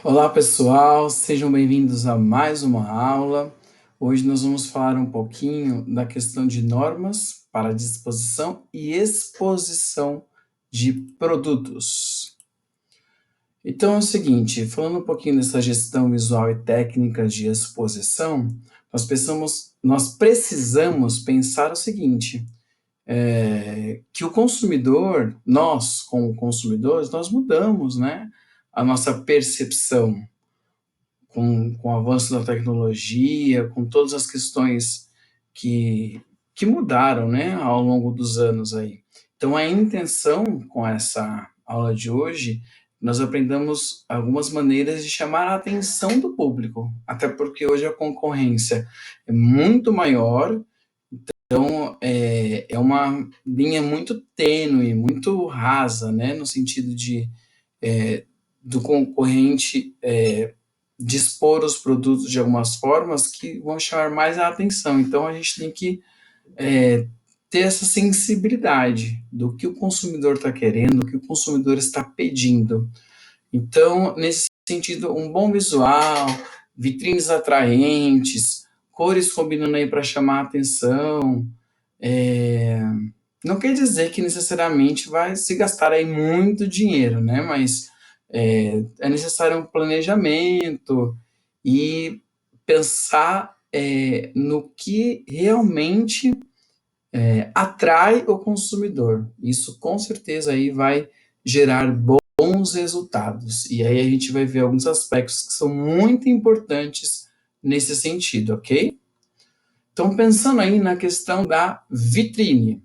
Olá pessoal, sejam bem-vindos a mais uma aula. Hoje nós vamos falar um pouquinho da questão de normas para disposição e exposição de produtos. Então é o seguinte, falando um pouquinho dessa gestão visual e técnicas de exposição, nós precisamos pensar o seguinte, que o consumidor, nós como consumidores, nós mudamos, né, a nossa percepção com o avanço da tecnologia, com todas as questões que mudaram, né, ao longo dos anos aí. Então, a intenção com essa aula de hoje, nós aprendamos algumas maneiras de chamar a atenção do público, até porque hoje a concorrência é muito maior, então é uma linha muito tênue, muito rasa, né, no sentido de do concorrente dispor os produtos de algumas formas que vão chamar mais a atenção. Então, a gente tem que ter essa sensibilidade do que o consumidor está querendo, do que o consumidor está pedindo. Então, nesse sentido, um bom visual, vitrines atraentes, cores combinando aí para chamar a atenção, não quer dizer que necessariamente vai se gastar aí muito dinheiro, né? Mas é necessário um planejamento e pensar no que realmente atrai o consumidor. Isso com certeza aí vai gerar bons resultados. E aí a gente vai ver alguns aspectos que são muito importantes nesse sentido, ok? Então, pensando aí na questão da vitrine,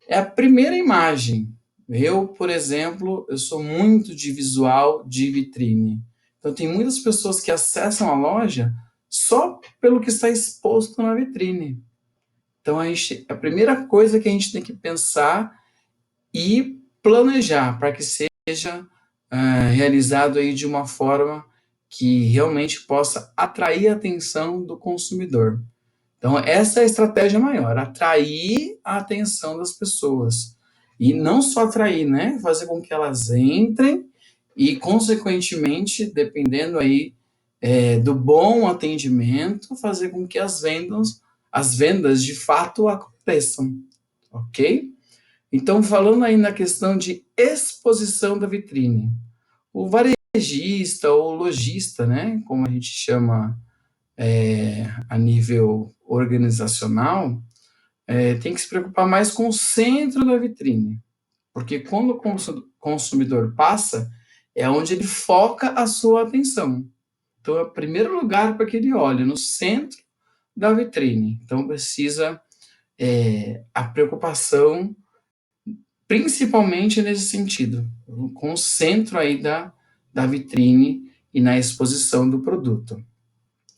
é a primeira imagem. Eu, por exemplo, eu sou muito de visual de vitrine. Então, tem muitas pessoas que acessam a loja só pelo que está exposto na vitrine. Então, a primeira coisa que a gente tem que pensar e planejar para que seja realizado aí de uma forma que realmente possa atrair a atenção do consumidor. Então, essa é a estratégia maior, atrair a atenção das pessoas. E não só atrair, né? Fazer com que elas entrem e, consequentemente, dependendo aí do bom atendimento, fazer com que as vendas de fato aconteçam, ok? Então, falando aí na questão de exposição da vitrine, o varejista ou lojista, né? Como a gente chama a nível organizacional, tem que se preocupar mais com o centro da vitrine, porque quando o consumidor passa, é onde ele foca a sua atenção. Então, é o primeiro lugar para que ele olhe, no centro da vitrine. Então, precisa a preocupação, principalmente nesse sentido, com o centro aí da vitrine e na exposição do produto.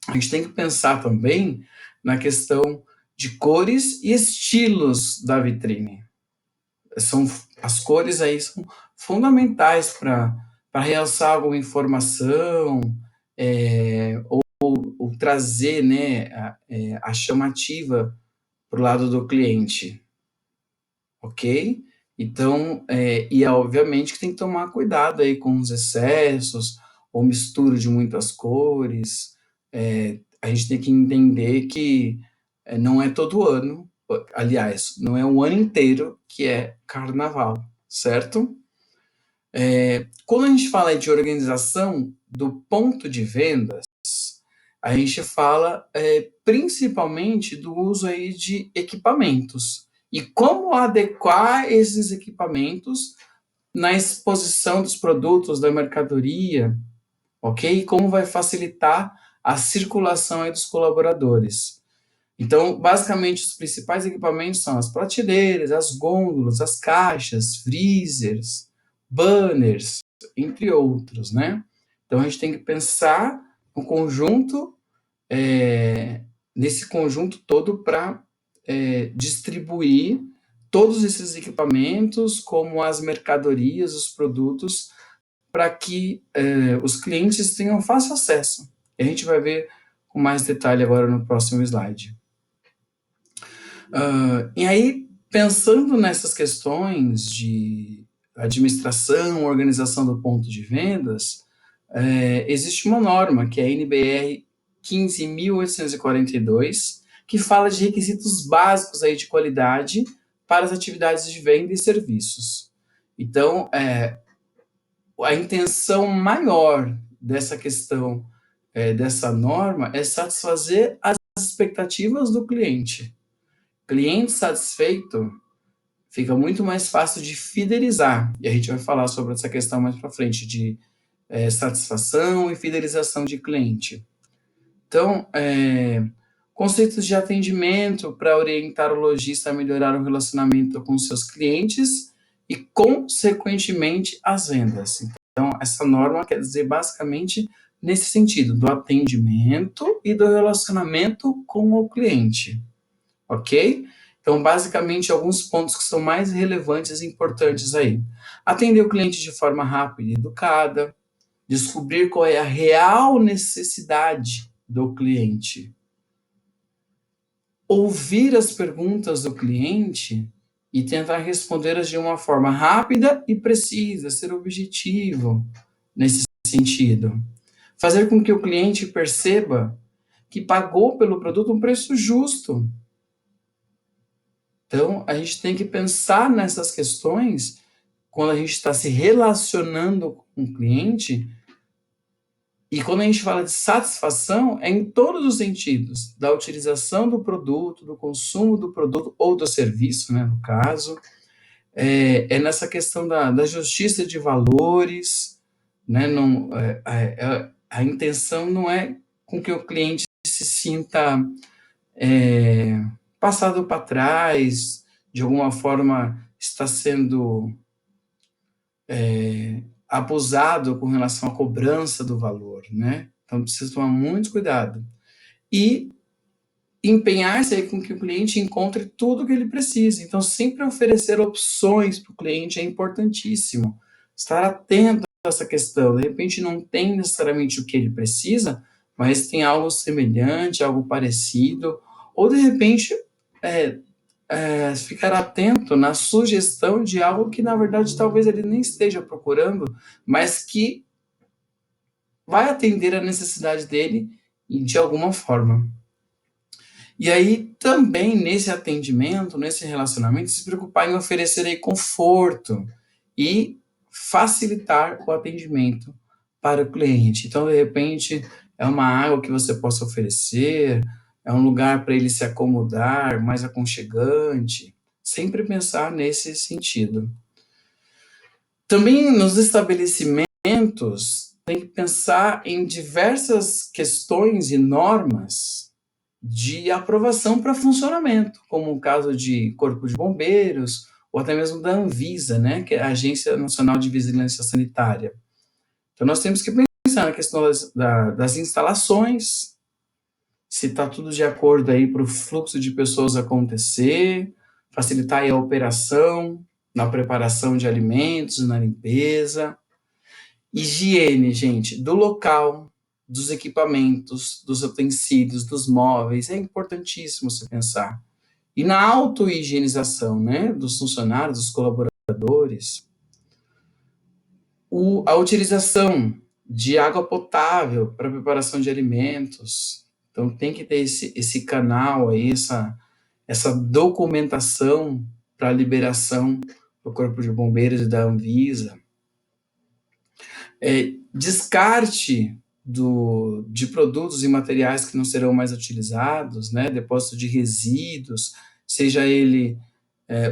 A gente tem que pensar também na questão de cores e estilos da vitrine. As cores aí são fundamentais para realçar alguma informação, ou trazer, né, a chamativa para o lado do cliente, ok? Então, obviamente que tem que tomar cuidado aí com os excessos ou mistura de muitas cores. A gente tem que entender que não é todo ano, aliás, não é o ano inteiro que é carnaval, certo? Quando a gente fala de organização do ponto de vendas, a gente fala principalmente do uso aí de equipamentos e como adequar esses equipamentos na exposição dos produtos, da mercadoria, ok? E como vai facilitar a circulação aí dos colaboradores. Então, basicamente, os principais equipamentos são as prateleiras, as gôndolas, as caixas, freezers, banners, entre outros, né? Então, a gente tem que pensar no conjunto, nesse conjunto todo para distribuir todos esses equipamentos, como as mercadorias, os produtos, para que os clientes tenham fácil acesso. E a gente vai ver com mais detalhe agora no próximo slide. E aí, pensando nessas questões de administração, organização do ponto de vendas, existe uma norma, que é a NBR 15.842, que fala de requisitos básicos aí de qualidade para as atividades de venda e serviços. Então, a intenção maior dessa questão, dessa norma, é satisfazer as expectativas do cliente. Cliente satisfeito, fica muito mais fácil de fidelizar. E a gente vai falar sobre essa questão mais para frente, de satisfação e fidelização de cliente. Então, conceitos de atendimento para orientar o lojista a melhorar o relacionamento com seus clientes e, consequentemente, as vendas. Então, essa norma quer dizer basicamente nesse sentido, do atendimento e do relacionamento com o cliente, ok? Então, basicamente, alguns pontos que são mais relevantes e importantes aí. Atender o cliente de forma rápida e educada, descobrir qual é a real necessidade do cliente, ouvir as perguntas do cliente e tentar respondê-las de uma forma rápida e precisa, ser objetivo nesse sentido. Fazer com que o cliente perceba que pagou pelo produto um preço justo. Então, a gente tem que pensar nessas questões quando a gente está se relacionando com o cliente. E quando a gente fala de satisfação, é em todos os sentidos, da utilização do produto, do consumo do produto ou do serviço, né, no caso, nessa questão da justiça de valores, né, não, a intenção não é com que o cliente se sinta passado para trás, de alguma forma está sendo abusado com relação à cobrança do valor, né? Então precisa tomar muito cuidado. E empenhar-se aí com que o cliente encontre tudo o que ele precisa. Então, sempre oferecer opções para o cliente é importantíssimo. Estar atento a essa questão. De repente, não tem necessariamente o que ele precisa, mas tem algo semelhante, algo parecido. Ou, de repente, ficar atento na sugestão de algo que, na verdade, talvez ele nem esteja procurando, mas que vai atender a necessidade dele de alguma forma. E aí, também nesse atendimento, nesse relacionamento, se preocupar em oferecer aí conforto e facilitar o atendimento para o cliente. Então, de repente, é uma água que você possa oferecer, é um lugar para ele se acomodar, mais aconchegante. Sempre pensar nesse sentido. Também nos estabelecimentos, tem que pensar em diversas questões e normas de aprovação para funcionamento, como o caso de Corpo de Bombeiros, ou até mesmo da Anvisa, né, que é a Agência Nacional de Vigilância Sanitária. Então, nós temos que pensar na questão das instalações, se está tudo de acordo aí para o fluxo de pessoas acontecer, facilitar aí a operação, na preparação de alimentos, na limpeza. Higiene, gente, do local, dos equipamentos, dos utensílios, dos móveis, é importantíssimo se pensar. E na auto-higienização, né, dos funcionários, dos colaboradores, a utilização de água potável para preparação de alimentos. Então tem que ter esse canal aí, essa documentação para a liberação do Corpo de Bombeiros e da Anvisa. Descarte de produtos e materiais que não serão mais utilizados, né? Depósito de resíduos, seja ele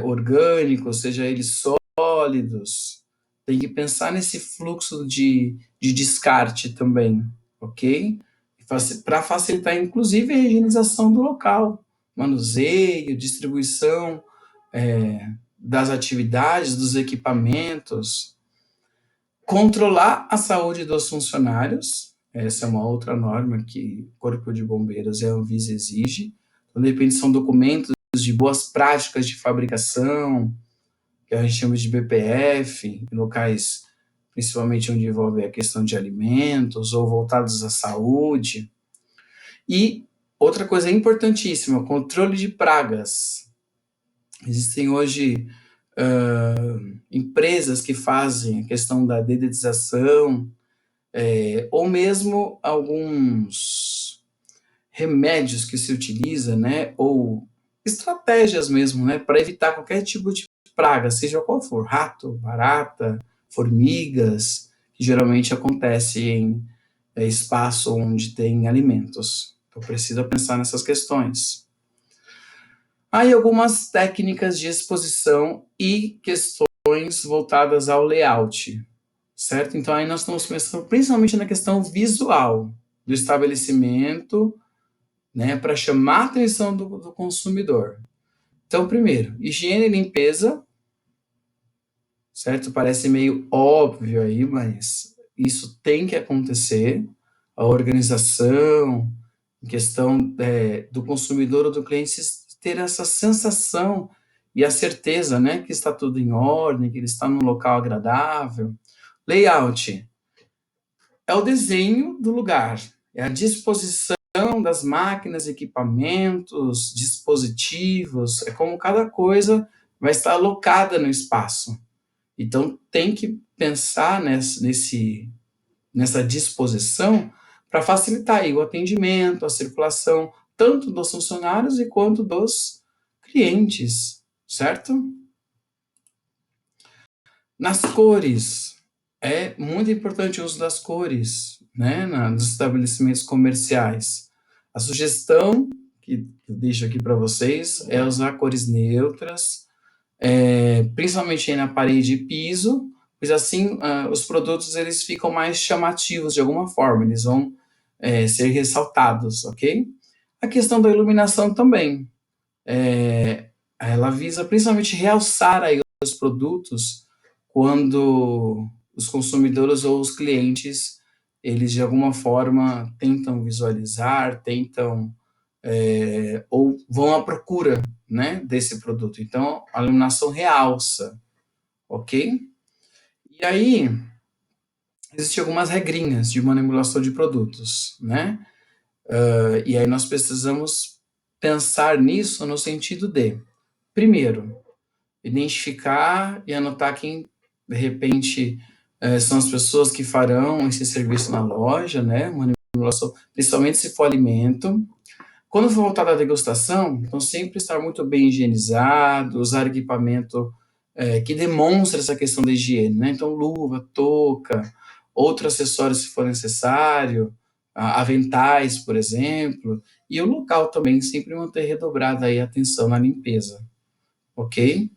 orgânico, seja eles sólidos. Tem que pensar nesse fluxo de descarte também, ok? Para facilitar, inclusive, a higienização do local, manuseio, distribuição das atividades, dos equipamentos, controlar a saúde dos funcionários, essa é uma outra norma que o Corpo de Bombeiros e a Anvisa exige. Então, de repente, são documentos de boas práticas de fabricação, que a gente chama de BPF, em locais principalmente onde envolve a questão de alimentos ou voltados à saúde. E outra coisa importantíssima, controle de pragas. Existem hoje empresas que fazem a questão da dedetização ou mesmo alguns remédios que se utiliza, né, ou estratégias mesmo, né, para evitar qualquer tipo de praga, seja qual for, rato, barata, formigas, que geralmente acontece em espaço onde tem alimentos. Então precisa pensar nessas questões. Aí algumas técnicas de exposição e questões voltadas ao layout, certo? Então aí nós estamos pensando principalmente na questão visual do estabelecimento, né, para chamar a atenção do consumidor. Então, primeiro, higiene e limpeza, certo? Parece meio óbvio aí, mas isso tem que acontecer. A organização, em questão do consumidor ou do cliente ter essa sensação e a certeza, né, que está tudo em ordem, que ele está num local agradável. Layout é o desenho do lugar, é a disposição das máquinas, equipamentos, dispositivos, é como cada coisa vai estar alocada no espaço. Então, tem que pensar nessa disposição para facilitar aí o atendimento, a circulação, tanto dos funcionários e quanto dos clientes, certo? Nas cores, é muito importante o uso das cores, né, nos estabelecimentos comerciais. A sugestão que eu deixo aqui para vocês é usar cores neutras, principalmente aí na parede e piso, pois assim os produtos eles ficam mais chamativos de alguma forma, eles vão ser ressaltados, ok? A questão da iluminação também, ela visa principalmente realçar aí os produtos quando os consumidores ou os clientes eles de alguma forma tentam visualizar, tentam ou vão à procura, né, desse produto. Então, a iluminação realça, ok? E aí, existem algumas regrinhas de manipulação de produtos, né? E aí nós precisamos pensar nisso no sentido de, primeiro, identificar e anotar quem, de repente, são as pessoas que farão esse serviço na loja, né? Manipulação, principalmente se for alimento. Quando for voltar à degustação, então sempre estar muito bem higienizado, usar equipamento que demonstre essa questão da higiene, né? Então, luva, touca, outros acessórios se for necessário, aventais, por exemplo, e o local também sempre manter redobrada aí a atenção na limpeza, ok?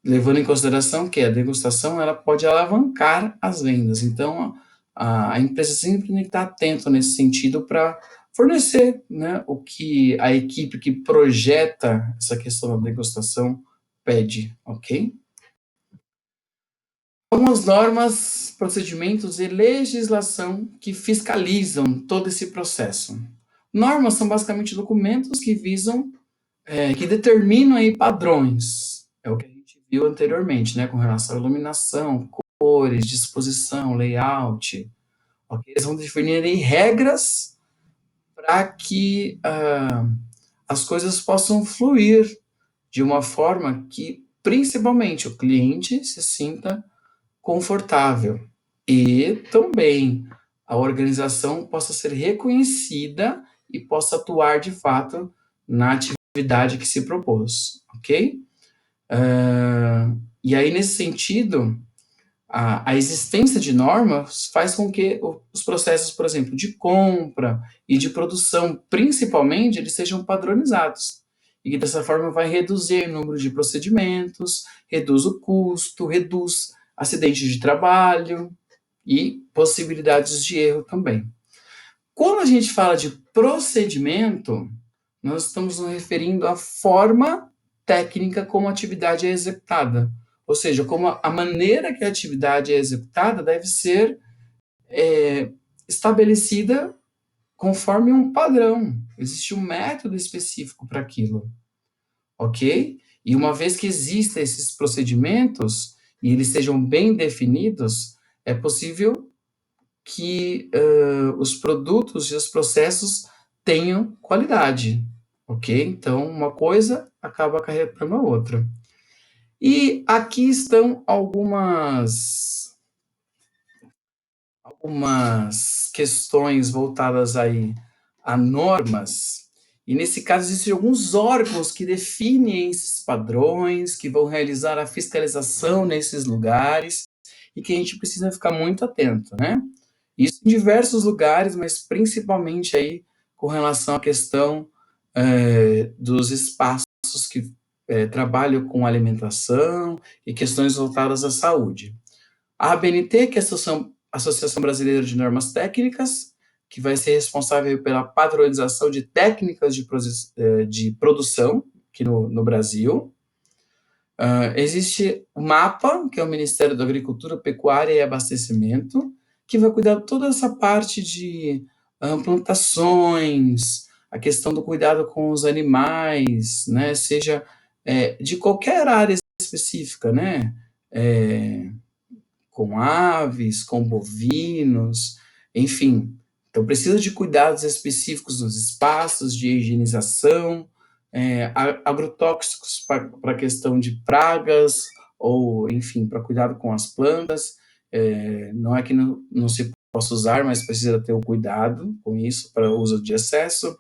Levando em consideração que a degustação ela pode alavancar as vendas, então a empresa sempre tem que estar atenta nesse sentido para fornecer, né, o que a equipe que projeta essa questão da degustação pede, ok? Algumas normas, procedimentos e legislação que fiscalizam todo esse processo. Normas são basicamente documentos que visam, que determinam aí padrões. É o que a gente viu anteriormente, né, com relação à iluminação, cores, disposição, layout. Ok? Eles vão definir aí regras para que as coisas possam fluir de uma forma que, principalmente, o cliente se sinta confortável e também a organização possa ser reconhecida e possa atuar de fato na atividade que se propôs, ok? E aí, nesse sentido, a existência de normas faz com que os processos, por exemplo, de compra e de produção, principalmente, eles sejam padronizados. E que dessa forma vai reduzir o número de procedimentos, reduz o custo, reduz acidentes de trabalho e possibilidades de erro também. Quando a gente fala de procedimento, nós estamos nos referindo à forma técnica como a atividade é executada. Ou seja, como a maneira que a atividade é executada deve ser estabelecida conforme um padrão. Existe um método específico para aquilo, ok? E uma vez que existem esses procedimentos e eles sejam bem definidos, é possível que os produtos e os processos tenham qualidade, ok? Então, uma coisa acaba acarretando a outra. E aqui estão algumas questões voltadas aí a normas, e nesse caso existem alguns órgãos que definem esses padrões, que vão realizar a fiscalização nesses lugares, e que a gente precisa ficar muito atento, né? Isso em diversos lugares, mas principalmente aí com relação à questão dos espaços que trabalham com alimentação e questões voltadas à saúde. A ABNT, que é a Associação Brasileira de Normas Técnicas, que vai ser responsável pela padronização de técnicas de produção aqui no Brasil. Existe o MAPA, que é o Ministério da Agricultura, Pecuária e Abastecimento, que vai cuidar de toda essa parte de plantações, a questão do cuidado com os animais, né, seja de qualquer área específica, né, com aves, com bovinos, enfim. Então, precisa de cuidados específicos nos espaços, de higienização, agrotóxicos para a questão de pragas, ou, enfim, para cuidado com as plantas. Não é que não se possa usar, mas precisa ter o cuidado com isso, para o uso de excesso.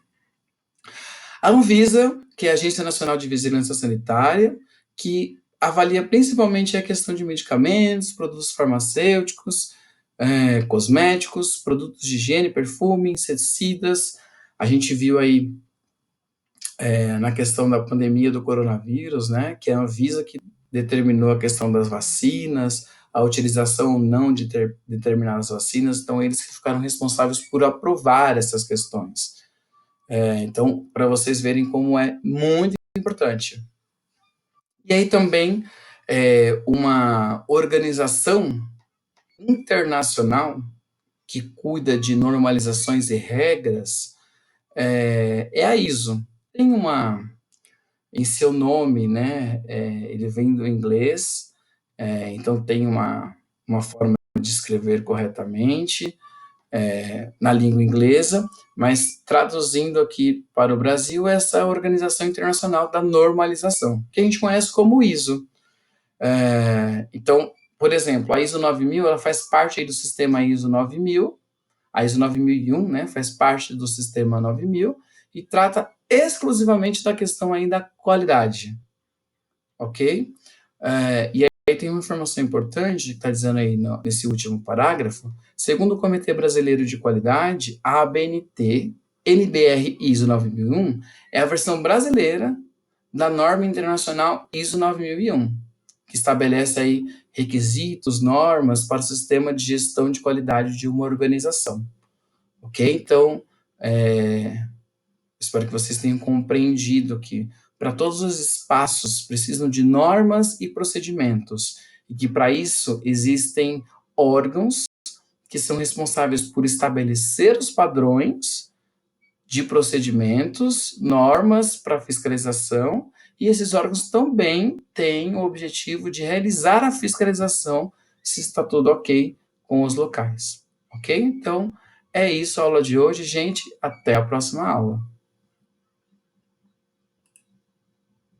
A Anvisa, que é a Agência Nacional de Vigilância Sanitária, que avalia principalmente a questão de medicamentos, produtos farmacêuticos, cosméticos, produtos de higiene, perfume, inseticidas. A gente viu aí na questão da pandemia do coronavírus, né, que é a Anvisa que determinou a questão das vacinas, a utilização ou não de determinadas vacinas, então eles que ficaram responsáveis por aprovar essas questões. Então, para vocês verem como é muito importante. E aí também uma organização internacional que cuida de normalizações e regras é a ISO. Tem em seu nome, né, ele vem do inglês, então tem uma forma de escrever corretamente, na língua inglesa, mas traduzindo aqui para o Brasil, essa Organização Internacional da Normalização, que a gente conhece como ISO. Então, por exemplo, a ISO 9000, ela faz parte aí do sistema ISO 9000, a ISO 9001, né, faz parte do sistema 9000 e trata exclusivamente da questão aí da qualidade, ok? E aí tem uma informação importante que está dizendo aí nesse último parágrafo. Segundo o Comitê Brasileiro de Qualidade, a ABNT NBR ISO 9001 é a versão brasileira da norma internacional ISO 9001, que estabelece aí requisitos, normas para o sistema de gestão de qualidade de uma organização. Ok? Então, espero que vocês tenham compreendido que para todos os espaços precisam de normas e procedimentos, e que para isso existem órgãos que são responsáveis por estabelecer os padrões de procedimentos, normas para fiscalização, e esses órgãos também têm o objetivo de realizar a fiscalização se está tudo ok com os locais. Ok? Então, é isso a aula de hoje, gente. Até a próxima aula.